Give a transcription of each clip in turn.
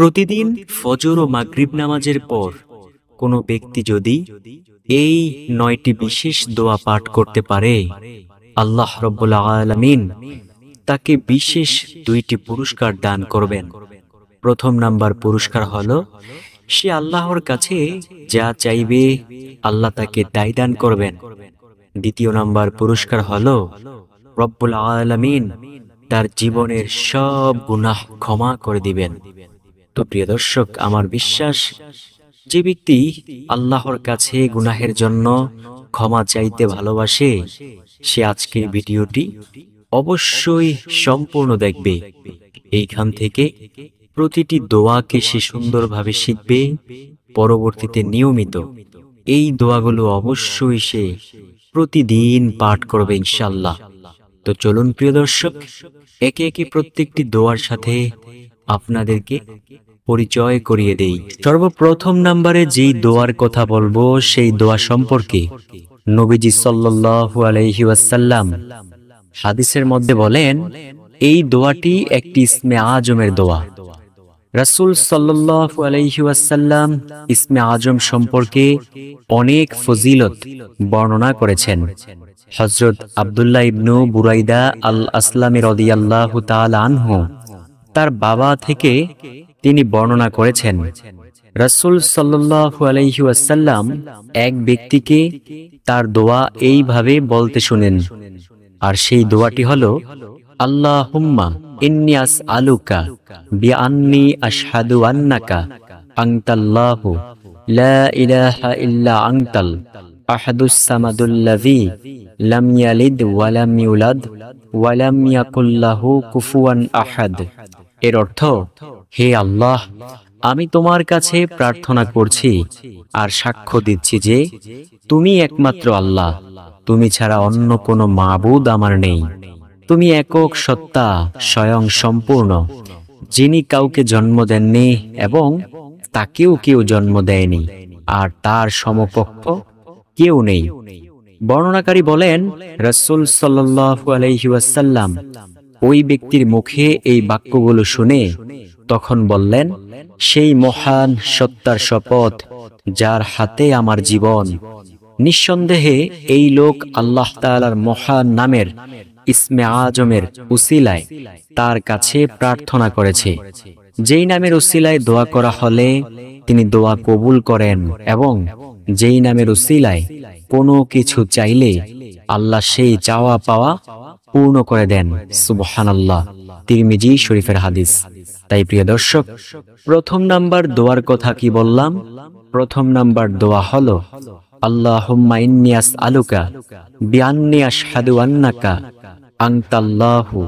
প্রতিদিন ফজর ও মাগরিব নামাজের পর কোনো ব্যক্তি যদি এই ৯টি বিশেষ দোয়া পাঠ করতে পারে, আল্লাহ রাব্বুল আলামিন তাকে বিশেষ ২টি পুরস্কার দান করবেন। প্রথম নাম্বার পুরস্কার হলো সে আল্লাহর কাছে যা চাইবে আল্লাহ তাকে তাই দান করবেন। দ্বিতীয় নাম্বার পুরস্কার হলো রব্বুল আলামিন তার জীবনের সব গুনাহ ক্ষমা করে দিবেন। তো প্রিয় দর্শক, আমার বিশ্বাস যে ব্যক্তি আল্লাহর কাছে গুনাহের জন্য ক্ষমা চাইতে ভালোবাসে, সে আজকের ভিডিওটি অবশ্যই সম্পূর্ণ দেখবে। এইখান থেকে প্রতিটি দোয়াকে সে সুন্দরভাবে শিখবে, পরবর্তীতে নিয়মিত এই দোয়াগুলো অবশ্যই সে প্রতিদিন পাঠ করবে ইনশাআল্লাহ। তো চলুন প্রিয় দর্শক, একে একে প্রত্যেকটি দোয়ার সাথে আপনাদেরকে পরিচয় করিয়ে দেই। সর্বপ্রথম নম্বরে যেই দোয়ার কথা বলবো সেই দোয়া সম্পর্কে নবীজি সাল্লাল্লাহু আলাইহি ওয়াসাল্লাম হাদিসের মধ্যে বলেন, এই দোয়াটি একটি ইসমে আজমের দোয়া। রাসূল সাল্লাল্লাহু আলাইহি ওয়াসাল্লাম ইসমে আজম সম্পর্কে অনেক ফজিলত বর্ণনা করেছেন। হযরত আব্দুল্লাহ ইবনু বুরাইদা আল আসলামী রাদিয়াল্লাহু তাআলা আনহু তার বাবা থেকে তিনি বর্ণনা করেছেন, রাসূল সাল্লাল্লাহু আলাইহি ওয়াসাল্লাম এক ব্যক্তিকে তার দোয়া এইভাবে বলতে শুনেন, আর সেই দোয়াটি হলো, আল্লাহুম্মা ইন্নী আসআলুকা বিআন্নী আশহাদু আন্নাকা আনতাল্লাহু লা ইলাহা ইল্লা আনতাল আহাদুস সামাদুল্লাযী লাম ইয়ালিদ ওয়া লাম ইউলাদ ওয়া লাম ইয়াকুল লাহু কুফুয়ান আহাদ। এর অর্থ, হে আল্লাহ, আমি তোমার কাছে প্রার্থনা করছি আর সাক্ষ্য দিচ্ছি যে তুমি একমাত্র আল্লাহ, তুমি ছাড়া অন্য কোনো মাবুদ আমার নেই। তুমি একক সত্তা, স্বয়ং সম্পূর্ণ, যিনি কাউকে জন্ম দেননি এবং তাকেও কেউ জন্ম দেয়নি, আর তার সমকক্ষ কেউ নেই। বর্ণনাকারী বলেন, রাসূল সাল্লাল্লাহু আলাইহি ওয়াসাল্লাম ওই ব্যক্তির মুখে এই বাক্যগুলো শুনে তখন বললেন, সেই মহান সত্তার শপথ যার হাতে আমার জীবন, নিঃসন্দেহে এই লোক আল্লাহ তাআলার মহান নামের ইসমে আজমের উসিলায় তার কাছে প্রার্থনা করেছে। যেই নামের উসিলায় দোয়া করা হলে তিনি দোয়া কবুল করেন, এবং যেই নামের উসিলায় কোনো কিছু চাইলে আল্লাহ সেই চাওয়া পাওয়া পূর্ণ করে দেন। সুবহানাল্লাহ। তিরমিজি শরীফের হাদিস। তাই প্রিয় দর্শক, প্রথম নাম্বার দোয়ার কথা কি বললাম? প্রথম নাম্বার দোয়া হলো, আল্লাহুম্মা ইন্নী আসআলুকা বিআন্নী আশহাদু আন্নাকা আনতাল্লাহু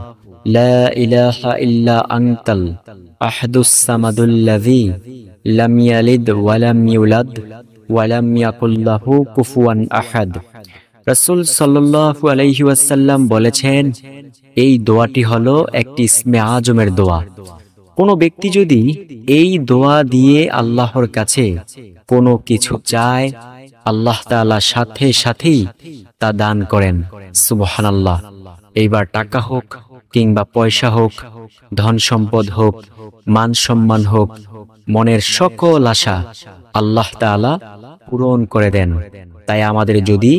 লা ইলাহা ইল্লা আনতাল আহাদুস সামাদুল্লাযী লাম ইয়ালিদ ওয়া লাম ইউলাদ ওয়া লাম ইয়াকুল লাহু কুফুয়ান আহাদ। রাসূল সাল্লাল্লাহু আলাইহি ওয়াসাল্লাম বলেছেন, এই দোয়াটি হলো একটি ইসমে আজমের দোয়া। কোনো ব্যক্তি যদি এই দোয়া দিয়ে আল্লাহর কাছে কোনো কিছু চায়, আল্লাহ তাআলা সাথে সাথেই তা দান করেন। সুবহানাল্লাহ। এইবার টাকা হোক কিংবা পয়সা হোক, ধন সম্পদ হোক, মান সম্মান হোক, মনের সকল আশা আল্লাহ তাআলা পূরণ করে দেন। তাই আমাদের যদি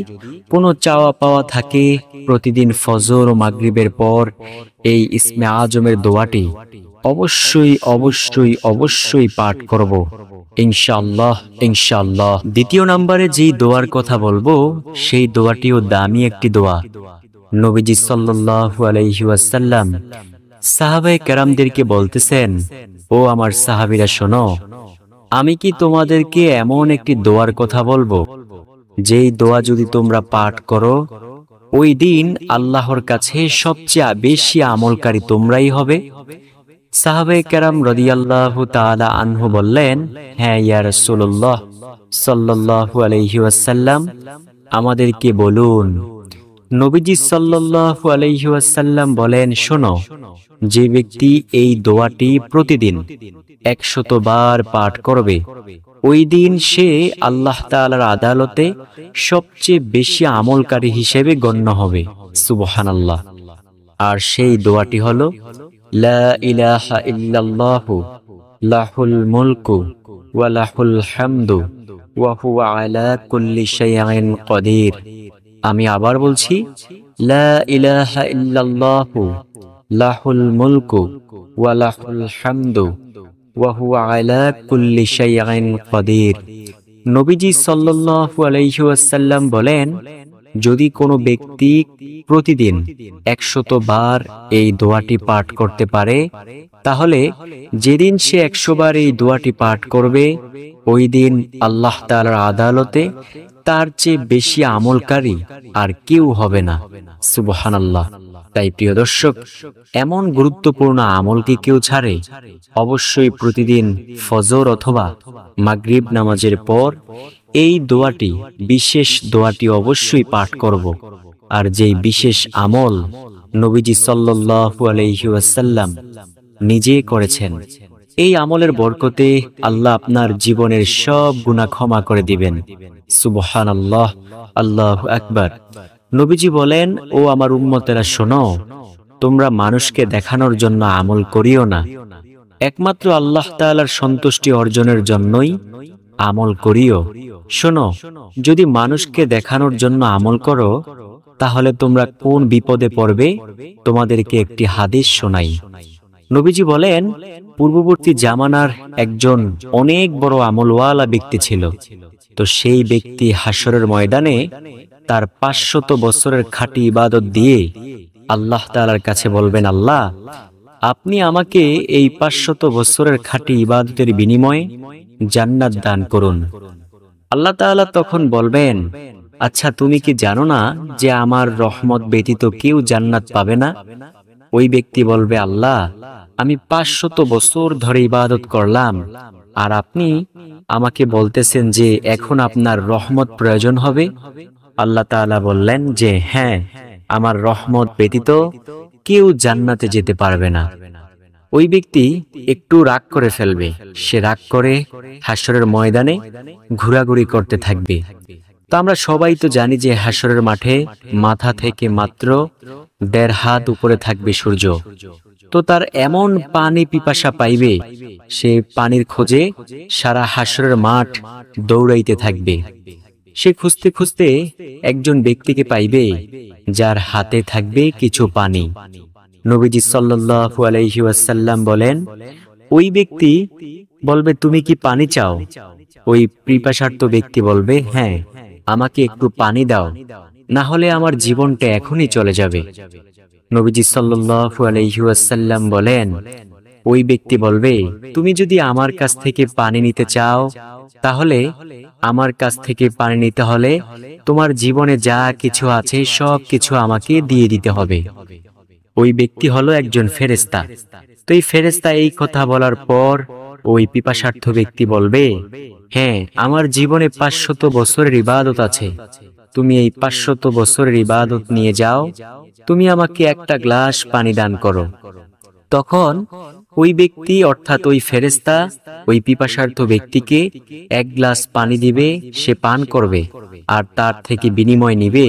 কোনো চাওয়া পাওয়া থাকে, প্রতিদিন ফজর ও মাগরিবের পর এই ইসমে আজমের দোয়াটি অবশ্যই অবশ্যই অবশ্যই পাঠ করব ইনশাআল্লাহ ইনশাআল্লাহ। দ্বিতীয় নম্বরে যেই দোয়ার কথা বলবো সেই দোয়াটিও দামি একটি দোয়া। নবীজি সাল্লাল্লাহু আলাইহি ওয়াসাল্লাম সাহাবায়ে কেরামদেরকে বলতেছেন, ও আমার সাহাবীরা শোনো, আমি কি তোমাদেরকে এমন একটি দোয়ার কথা বলবো যেই দোয়া যদি তোমরা পাঠ করো, ওই দিন আল্লাহর কাছে সবচেয়ে বেশি আমলকারী তোমরাই হবে। সাহাবায়ে কেরাম রাদিয়াল্লাহু তাআলা আনহু বললেন, হ্যাঁ ইয়া রাসূলুল্লাহ সাল্লাল্লাহু আলাইহি ওয়াসাল্লাম, আমাদেরকে বলুন। নবীজি সাল্লাল্লাহু আলাইহি ওয়াসাল্লাম বলেন, শোনো, যে ব্যক্তি এই দোয়াটি প্রতিদিন ১০০ বার পাঠ করবে, ওই দিন সে আল্লাহ তাআলার আদালতে সবচেয়ে বেশি আমলকারী হিসেবে গণ্য হবে। সুবহানাল্লাহ। আর সেই দোয়াটি হলো, লা ইলাহা ইল্লাল্লাহু লাহুল মুলকু ওয়া লাহুল হামদু ওয়া হুয়া আলা কুল্লি শাইইন কাদির। আমি আবার বলছি, লা ইলাহা ইল্লাল্লাহু লাহুল মুলকু ওয়া লাহুল হামদু ওয়া হুয়া আলা কুল্লি শাইইন কাদির। নবীজি সাল্লাল্লাহু আলাইহি ওয়াসাল্লাম বলেন, যদি কোনো ব্যক্তি প্রতিদিন 100 বার এই দোয়াটি পাঠ করতে পারে, তাহলে যেদিন সে 100 বার এই দোয়াটি পাঠ করবে, ওই দিন আল্লাহ তাআলার আদালতে তার চেয়ে বেশি আমলকারী আর কেউ হবে না। সুবহানাল্লাহ। তাই প্রিয় দর্শক, এমন গুরুত্বপূর্ণ আমল কি কেউ ছাড়ে? অবশ্যই প্রতিদিন ফজর অথবা মাগরিব নামাজের পর এই দোয়াটি, বিশেষ দোয়াটি অবশ্যই পাঠ করব। আর যেই বিশেষ আমল নবীজি সাল্লাল্লাহু আলাইহি ওয়াসাল্লাম নিজে করেছেন, এই আমলের বরকতে আল্লাহ আপনার জীবনের সব গুনাহ ক্ষমা করে দিবেন। সুবহানাল্লাহ, আল্লাহু আকবার। নবীজি বলেন, ও আমার উম্মতেরা শোনো, তোমরা মানুষকে দেখানোর জন্য আমল করিও না, একমাত্র আল্লাহ তাআলার সন্তুষ্টি অর্জনের জন্যই আমল করিও। শোনো, যদি মানুষকে দেখানোর জন্য আমল করো, তাহলে তোমরা কোন বিপদে পড়বে, তোমাদেরকে একটি হাদিস শোনাই। নবীজি বলেন, পূর্ববর্তী জামানার একজন অনেক বড় আমলওয়ালা ব্যক্তি ছিল। তো সেই ব্যক্তি হাসরের ময়দানে তার 500 বছরের খাঁটি ইবাদত দিয়ে আল্লাহ তাআলার কাছে বলবেন, আল্লাহ, আপনি আমাকে এই 500 বছরের খাঁটি ইবাদতের বিনিময়ে জান্নাত দান করুন। আল্লাহ তাআলা তখন বলবেন, আচ্ছা, তুমি কি জানো না যে আমার রহমত ব্যতীত কেউ জান্নাত পাবে না? ওই ব্যক্তি বলবে, আল্লাহ, আমি 500 বছর ধরে ইবাদত করলাম, আর আপনি আমাকে বলতেছেন যে এখন আপনার রহমত প্রয়োজন হবে। আল্লাহ তাআলা বললেন যে হ্যাঁ, আমার রহমত ব্যতীত কেউ জান্নাতে যেতে পারবে না। ওই ব্যক্তি একটু রাগ করে ফেলবে, সে রাগ করে হাসরের ময়দানে ঘোরাঘুরি করতে থাকবে। তো আমরা সবাই তো জানি যে হাসরের মাঠে মাথা থেকে মাত্র 1.5 হাত উপরে থাকবে সূর্য। তো তার এমন পানি পিপাসা পাইবে, সে পানির খোঁজে সারা হাসরের মাঠ দৌড়াইতে থাকবে। সে খুঁজতে খুঁজতে একজন ব্যক্তিকে পাইবে যার হাতে থাকবে কিছু পানি। নবীজি সাল্লাল্লাহু আলাইহি ওয়াসাল্লাম বলেন, ওই ব্যক্তি বলবে, তুমি কি পানি চাও? ওই পিপাসার্ত ব্যক্তি বলবে, হ্যাঁ, আমাকে একটু পানি দাও, না হলে আমার জীবনটা এখনই চলে যাবে। নবীজি সাল্লাল্লাহু আলাইহি ওয়াসাল্লাম বলেন, ওই ব্যক্তি বলবে, তুমি যদি আমার কাছ থেকে পানি নিতে চাও, তাহলে আমার কাছ থেকে পানি নিতে হলে তোমার জীবনে যা কিছু আছে সব কিছু আমাকে দিয়ে দিতে হবে। ওই ব্যক্তি হলো একজন ফেরেশতা। তো এই ফেরেশতা এই কথা বলার পর ওই পিপাসার্থ ব্যক্তি বলবে, হ্যাঁ, আমার জীবনে 500 বছরের ইবাদত আছে, তুমি এই 500 বছরের ইবাদত নিয়ে যাও, তুমি আমাকে একটা গ্লাস পানি দান করো। তখন ওই ব্যক্তি অর্থাৎ ওই ফেরেশতা ওই পিপাসার্থ ব্যক্তিকে 1 গ্লাস পানি দিবে, সে পান করবে, আর তার থেকে বিনিময় নিবে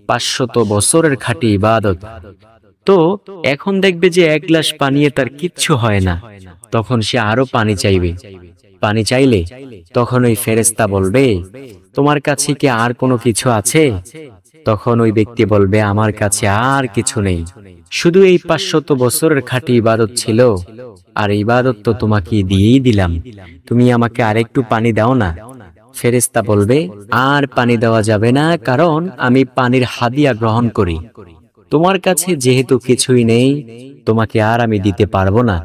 500 বছরের খাঁটি ইবাদত। তো এখন দেখবে যে 1 গ্লাস পানিয়ে তার কিচ্ছু হয় না, তখন সে আরো পানি চাইবে। পানি চাইলে তখন ওই ফেরেশতা বলবে, তোমার কাছে কি আর কোনো কিছু আছে? তখন ওই ব্যক্তি বলবে, আমার কাছে আর কিছু নেই, শুধু এই 500 বছরের খাঁটি ইবাদত ছিল, আর ইবাদত তো তোমাকে দিয়েই দিলাম, তুমি আমাকে আরেকটু পানি দাও না। ফেরেশতা বলবে, আর পানি দেওয়া যাবে না, কারণ আমি পানির হাদিয়া গ্রহণ করি, তোমার কাছে যেহেতু কিছুই নেই, তোমাকে আর আমি দিতে পারবো না,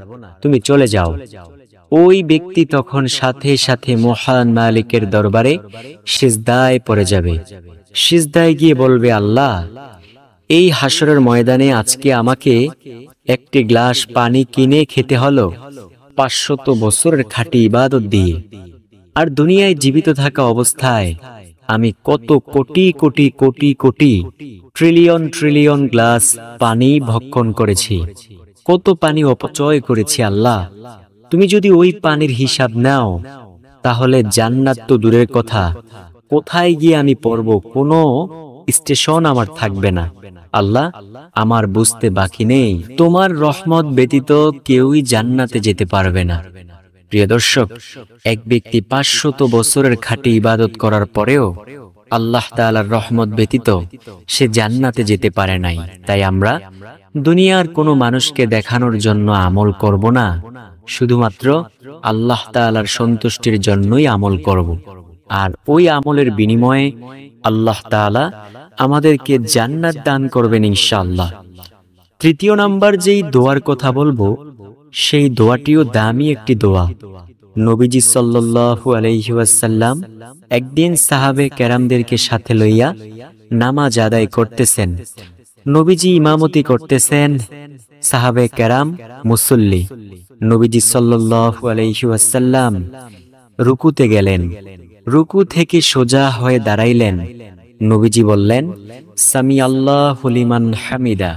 তুমি চলে যাও। ওই ব্যক্তি তখন সাথে সাথে মহান মালিকের দরবারে সিজদায় পড়ে যাবে। সিজদায় গিয়ে বলবে, আল্লাহ, এই হাসরের ময়দানে আজকে আমাকে একটি গ্লাস পানি কিনে খেতে হলো 500 বছরের খাঁটি ইবাদত দিয়ে, আর দুনিয়ায় জীবিত থাকা অবস্থায় আমি কত crore crore crore crore trillion trillion glass পানি ভক্ষণ করেছি, কত পানি অপচয় করেছি। আল্লাহ, তুমি যদি ওই পানির হিসাব নাও, তাহলে জান্নাত তো দূরের কথা, কোথায় গিয়ে আমি পড়ব, কোনো স্টেশন আমার থাকবে না। আল্লাহ, আমার বুঝতে বাকি নেই, তোমার রহমত ব্যতীত কেউই জান্নাতে যেতে পারবে না। প্রিয় দর্শক, এক ব্যক্তি 500 বছরের খাঁটি ইবাদত করার পরেও আল্লাহ তাআলার রহমত ব্যতীত সে জান্নাতে যেতে পারে নাই। তাই আমরা দুনিয়ার কোনো মানুষকে দেখানোর জন্য আমল করব না, শুধুমাত্র আল্লাহ তাআলার সন্তুষ্টির জন্যই আমল করব। আর ওই আমলের বিনিময়ে আল্লাহ তাআলা আমাদেরকে জান্নাত দান করবেন ইনশাআল্লাহ। তৃতীয় নাম্বার যেই দোয়ার কথা বলবো, সেই দোয়াটিও দামি একটি দোয়া। নবীজি সাল্লাল্লাহু আলাইহি ওয়াসাল্লাম একদিন সাহাবে কেরামদেরকে সাথে লইয়া নামাজ আদায় করতেছেন। নবীজি ইমামতি করতেছেন, সাহাবে কেরাম মুসল্লি। নবীজি সাল্লাল্লাহু আলাইহি ওয়াসাল্লাম রুকুতে গেলেন, রুকু থেকে সোজা হয়ে দাঁড়াইলেন। নবীজি বললেন, সামি আল্লাহু লিমান হামিদা।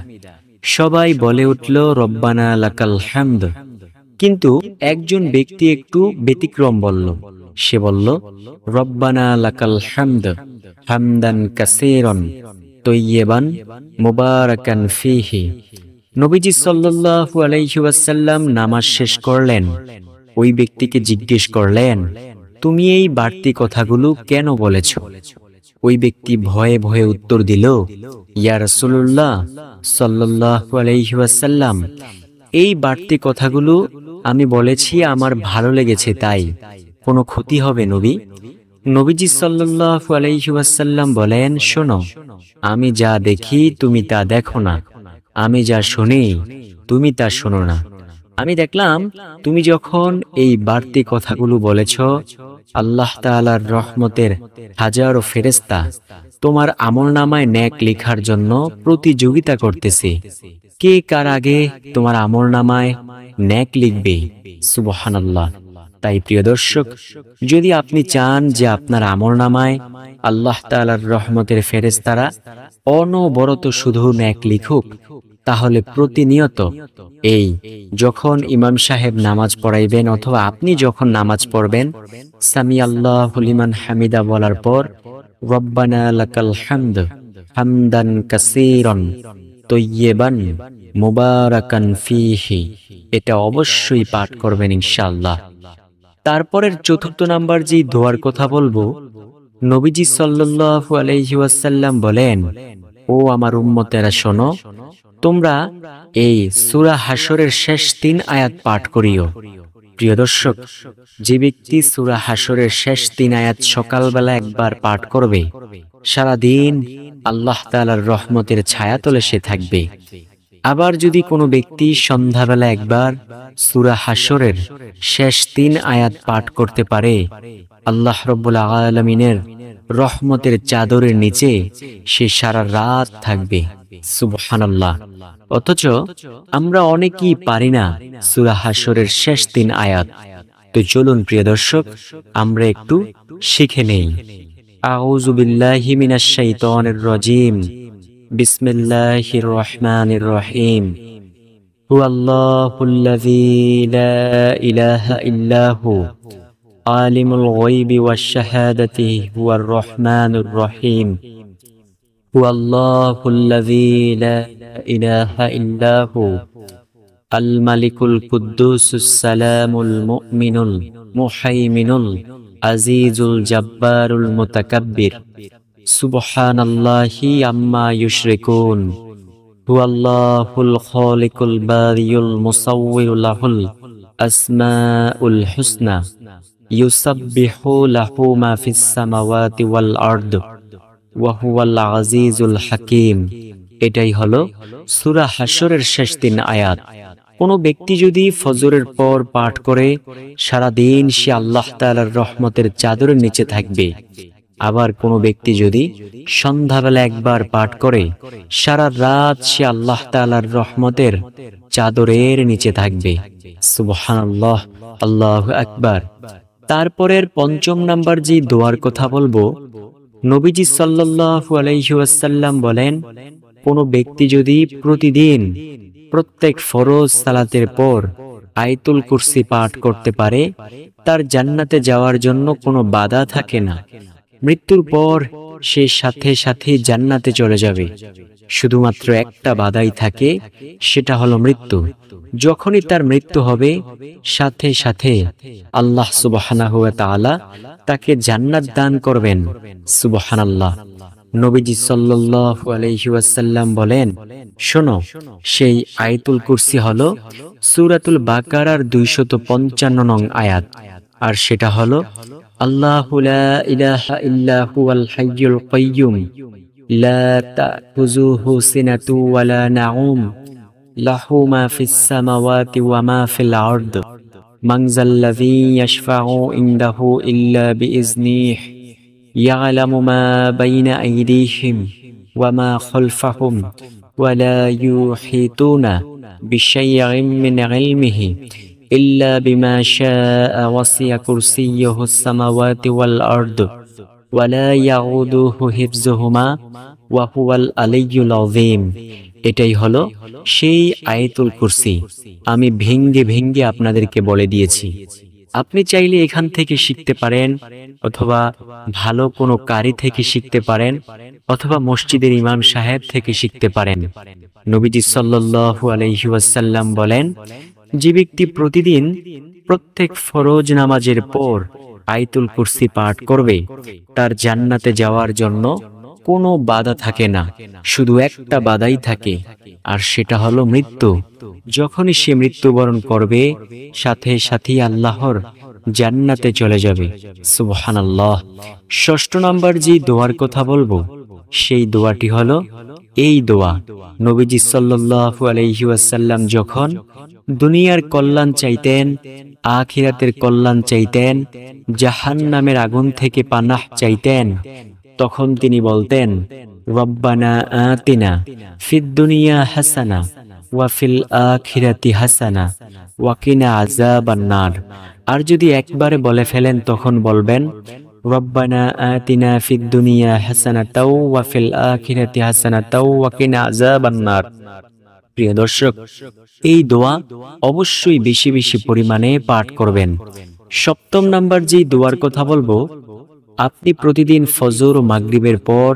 সবাই বলে উঠল, রব্বানা লাকাল হামদ। কিন্তু একজন ব্যক্তি একটু ব্যতিক্রম বলল। সে বলল, রব্বানা লাকাল হামদ হামদান কাসীরান তাইয়্যিবান মুবারাকান ফীহি। নবীজি সাল্লাল্লাহু আলাইহি ওয়াসাল্লাম নামাজ শেষ করলেন। ওই ব্যক্তিকে জিজ্ঞেস করলেন, তুমি এই বাড়তি কথাগুলো কেন বলেছ? ওই ব্যক্তি ভয়ে ভয়ে উত্তর দিল, ইয়া রাসূলুল্লাহ সাল্লাল্লাহু আলাইহি ওয়াসাল্লাম, এই বাড়তি কথাগুলো আমি বলেছি আমার ভালো লেগেছে, তাই কোনো ক্ষতি হবে নবী? নবীজি সাল্লাল্লাহু আলাইহি ওয়াসাল্লাম বলেন, শোনো, আমি যা দেখি তুমি তা দেখো না, আমি যা শুনি তুমি তা শোনো না। আমি দেখলাম তুমি যখন এই বাড়তি কথাগুলো বলেছ, আল্লাহ তাআলার রহমতের হাজারো ফেরেশতা তোমার আমলনামায় নেক লেখার জন্য প্রতিযোগিতা করতেছে, কে কার আগে তোমার আমলনামায় নেক লিখবে। সুবহানাল্লাহ। তাই প্রিয় দর্শক, যদি আপনি চান যে আপনার আমলনামায় আল্লাহ তাআলার রহমতের ফেরেশতারা অনবরত শুধু নেক লিখুক, তাহলে প্রতিনিয়ত এই যখন ইমাম সাহেব নামাজ পড়াইবেন অথবা আপনি যখন নামাজ পড়বেন, সামি আল্লাহু লিমান হামিদা বলার পর রব্বানা লাকাল হামদ হামদান কাসীরান তাইয়্যিবান মুবারাকান ফীহি, এটা অবশ্যই পাঠ করবেন ইনশাআল্লাহ। তারপরের চতুর্থ নাম্বার যে দোয়ার কথা বলবো, নবীজি সাল্লাল্লাহু আলাইহি ওয়াসাল্লাম বলেন, ও আমার উম্মতেরা শোনো, তোমরা এই সূরা হাশরের শেষ 3 আয়াত পাঠ করিও। প্রিয় দর্শক, যে ব্যক্তি সূরা হাশরের শেষ 3 আয়াত সকালবেলা একবার পাঠ করবে, সারা দিন আল্লাহ তাআলার রহমতের ছায়াতলে সে থাকবে। আবার যদি কোনো ব্যক্তি সন্ধ্যাবেলা একবার সূরা হাশরের শেষ 3 আয়াত পাঠ করতে পারে, আল্লাহ রাব্বুল আলামিনের রহমতের চাদরের নিচে সে সারা রাত থাকবে। সুবহানাল্লাহ। অথচ আমরা অনেকেই পারি না সূরা হাশরের শেষ 3 আয়াত। তো চলুন প্রিয় দর্শক, আমরা একটু শিখে নেই। আউযু বিল্লাহি মিনাশ শাইতানির রাজীম। বিসমিল্লাহির রহমানির রহিম। হুয়াল্লাহুল্লাযী লা ইলাহা ইল্লা হু আলিমুল গায়বি ওয়াশ শাহাদাতি হুয়ার রহমানুর রহিম। হুয়াল্লাহুল্লাযী লা ইলাহা ইল্লা হু আল মালিকুল কুদ্দুসুস সালামুল মুমিনুল মুহাইমিনুল আজিজুল জাব্বারুল মুতাকাব্বির। সুবহানাল্লাহি আম্মা ইউশরিকুন। হুয়াল্লাহুল খালিকুল বারিউল মুসাউবিরু লাহুল আসমাউল হুসনা ইউসাব্বিহু লাহু মা ফিস সামাওয়াতি ওয়াল আরদ ওয়া হুয়াল আজিজুল হাকীম। এটাই হলো সূরা হাশরের শেষ 3 আয়াত। কোনো ব্যক্তি যদি ফজরের পর পাঠ করে, সারা দিন সে আল্লাহ তাআলার রহমতের চাদরের নিচে থাকবে। আবার কোনো ব্যক্তি যদি সন্ধ্যাবেলা একবার পাঠ করে, সারা রাত সে আল্লাহ তাআলার রহমতের চাদরের নিচে থাকবে। সুবহানাল্লাহ, আল্লাহু আকবার। তারপরের পঞ্চম নাম্বার যে দোয়ার কথা বলবো, নবীজি সাল্লাল্লাহু আলাইহি ওয়াসাল্লাম বলেন, কোনো ব্যক্তি যদি প্রতিদিন প্রত্যেক ফরজ সালাতের পর আয়াতুল কুরসি পাঠ করতে পারে, তার জান্নাতে যাওয়ার জন্য কোনো বাধা থাকে না। মৃত্যুর পর সে সাথে সাথে জান্নাতে চলে যাবে। শুধুমাত্র একটা বাধাই থাকে, সেটা হলো মৃত্যু। যখনই তার মৃত্যু হবে, সাথে সাথে আল্লাহ সুবহানাহু ওয়া তাআলা তাকে জান্নাত দান করবেন। সুবহানাল্লাহ। নবীজি সাল্লাল্লাহু আলাইহি ওয়াসাল্লাম বলেন, শোনো, সেই আয়াতুল কুরসি হলো সূরাতুল বাকারার 255 নং আয়াত, আর সেটা হলো আল্লাহু লা ইলাহা ইল্লা হুয়াল হাইয়ুল কাইয়্যুম লা তাখুযুহু সিনাতু ওয়া লা নাউম লাহু মা ফিস সামাওয়াতি ওয়া মা ফিল আরদ মান যাল্লাযী ইয়াশফাউ ইনদাহু ইল্লা বিইজনিহি ইয়ালামু মা বাইনা আইদিহিম ওয়া মা খালফাহুম ওয়া লা ইউহিতুনা বিশাইইন মিন ইলমিহি ইল্লা বিমা শাআ ওয়াসি'a কুরসিয়্যুহুস সামাওয়াতি ওয়াল আরদ ওয়া লা ইয়াউদুহু হিফযুহুমা ওয়া হুয়াল আলিয়্যুল আযীম। এটাই হলো সেই আয়াতুল কুরসি। আমি ভেঙ্গে ভেঙ্গে আপনাদেরকে বলে দিয়েছি। আপনি চাইলে এখান থেকে শিখতে পারেন, অথবা ভালো কোনো কারি থেকে শিখতে পারেন, অথবা মসজিদের ইমাম সাহেব থেকে শিখতে পারেন। নবীজি সাল্লাল্লাহু আলাইহি ওয়াসাল্লাম বলেন, যে ব্যক্তি প্রতিদিন প্রত্যেক ফরজ নামাজের পর আয়াতুল কুরসি পাঠ করবে, তার জান্নাতে যাওয়ার জন্য কোনো বাধা থাকে না, শুধু একটা বাধাই থাকে, আর সেটা হলো মৃত্যু। যখনই সে মৃত্যুবরণ করবে, সাথে সাথে আল্লাহর জান্নাতে চলে যাবে। সুবহানাল্লাহ। 6 নম্বর যে দোয়ার কথা বলবো, সেই দোয়াটি হলো এই দোয়া। নবীজি সাল্লাল্লাহু আলাইহি ওয়াসাল্লাম যখন দুনিয়ার কল্যাণ চাইতেন, আখিরাতের কল্যাণ চাইতেন, জাহান্নামের আগুন থেকে পানাহ চাইতেন, তখন তিনি বলতেন, রব্বানা আতিনা ফিদ দুনিয়া হাসানা ওয়া ফিল আখিরাতি হাসানা ওয়া কিনা আযাবান নার। আর যদি একবারে বলে ফেলেন, তখন বলবেন, রব্বানা আতিনা ফিদ দুনিয়া হাসানাতাও ওয়া ফিল আখিরাতি হাসানাতাও ওয়া কিনা আযাবান নার। প্রিয় দর্শক, এই দোয়া অবশ্যই বেশি বেশি পরিমাণে পাঠ করবেন। 7 নাম্বার যে দোয়ার কথা বলবো, আপনি প্রতিদিন ফজর ও মাগরিবের পর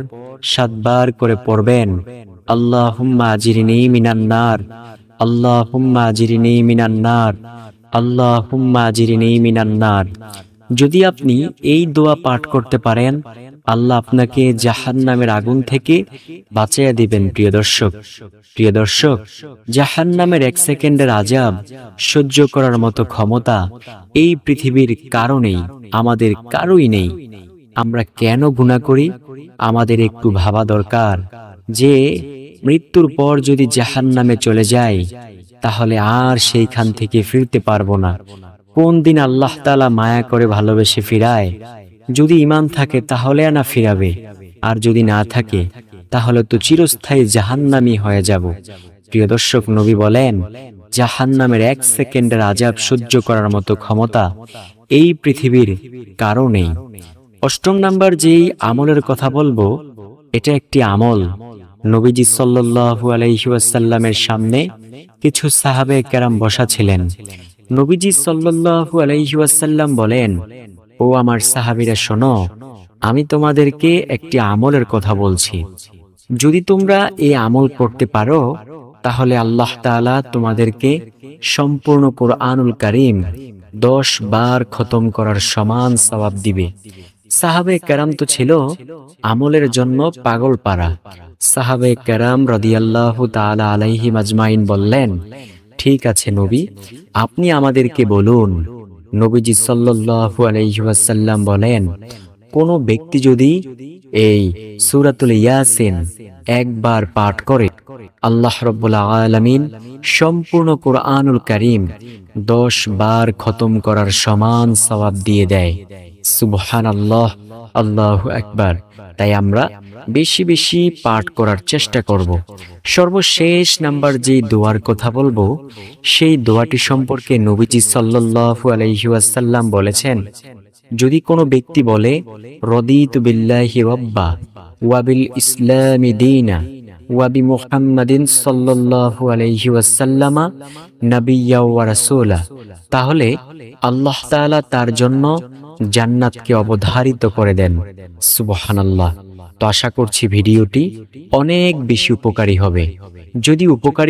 7 বার করে পড়বেন, আল্লাহুম্মা আজিরনি মিনান নার, আল্লাহুম্মা আজিরনি মিনান নার, আল্লাহুম্মা আজিরনি মিনান নার। যদি আপনি এই দোয়া পাঠ করতে পারেন, আল্লাহ আপনাকে জাহান্নামের আগুন থেকে বাঁচিয়ে দিবেন। প্রিয় দর্শক, জাহান্নামের 1 সেকেন্ডের আযাব সহ্য করার মতো ক্ষমতা এই পৃথিবীর কারণেই আমাদের কারোই নেই। আমরা কেন গুনাহ করি? আমাদের একটু ভাবা দরকার যে মৃত্যুর পর যদি জাহান্নামে চলে যাই, তাহলে আর সেইখান থেকে ফিরতে পারবো না। কোন দিন আল্লাহ তাআলা মায়া করে ভালোবেসে ফিরায়? যদি ঈমান থাকে তাহলে না ফিরাবে, আর যদি না থাকে তাহলে তো চিরস্থায়ী জাহান্নামী হয়ে যাব। প্রিয় দর্শক, নবী বলেন, জাহান্নামের 1 সেকেন্ডের আযাব সহ্য করার মতো ক্ষমতা এই পৃথিবীর কারো নেই। 8 নাম্বার যেই আমলের কথা বলবো, এটা একটি আমল। নবীজি সাল্লাল্লাহু আলাইহি ওয়াসাল্লামের সামনে কিছু সাহাবে কেরাম বসা ছিলেন। নবীজি সাল্লাল্লাহু আলাইহি ওয়াসাল্লাম বলেন, ও আমার সাহাবীরা শোনো, আমি তোমাদেরকে একটি আমলের কথা বলছি। যদি তোমরা এই আমল করতে পারো, তাহলে আল্লাহ তাআলা তোমাদেরকে সম্পূর্ণ কুরআনুল কারীম 10 বার খতম করার সমান সওয়াব দিবে। সাহাবে কেরাম তো ছিল আমলের জন্য পাগল পারা। সাহাবে কেরাম রাদিয়াল্লাহু তাআলা আলাইহিম আজমাইন বললেন, ঠিক আছে নবী, আপনি আমাদেরকে বলুন। নবীজি সাল্লাল্লাহু আলাইহি ওয়াসাল্লাম বলেন, কোন ব্যক্তি যদি এই সূরাতুল ইয়াসিন 1 বার পাঠ করে, আল্লাহ রাব্বুল আলামিন সম্পূর্ণ কুরআনুল কারীম 10 বার খতম করার সমান সওয়াব দিয়ে দেয়। সুবহানাল্লাহ, আল্লাহু আকবার। তাই আমরা বেশি বেশি পাঠ করার চেষ্টা করব। সর্বশেষ নাম্বার যে দোয়ার কথা বলবো, সেই দোয়াটি সম্পর্কে নবীজি সাল্লাল্লাহু আলাইহি ওয়াসাল্লাম বলেছেন, যদি কোনো ব্যক্তি বলে, রাদিতু বিল্লাহি রাব্বা ওয়া বিল ইসলামি দীনা ওয়া বিমুহাম্মাদিন সাল্লাল্লাহু আলাইহি ওয়াসাল্লাম নাবিয়্যা ওয়া রাসূলা, তাহলে আল্লাহ তাআলা তার জন্য জান্নাতকে অবধারিত করে দেন। সুবহানাল্লাহ। তো আশা করছি ভিডিওটি অনেক বেশি উপকারী হবে। যদি উপকারী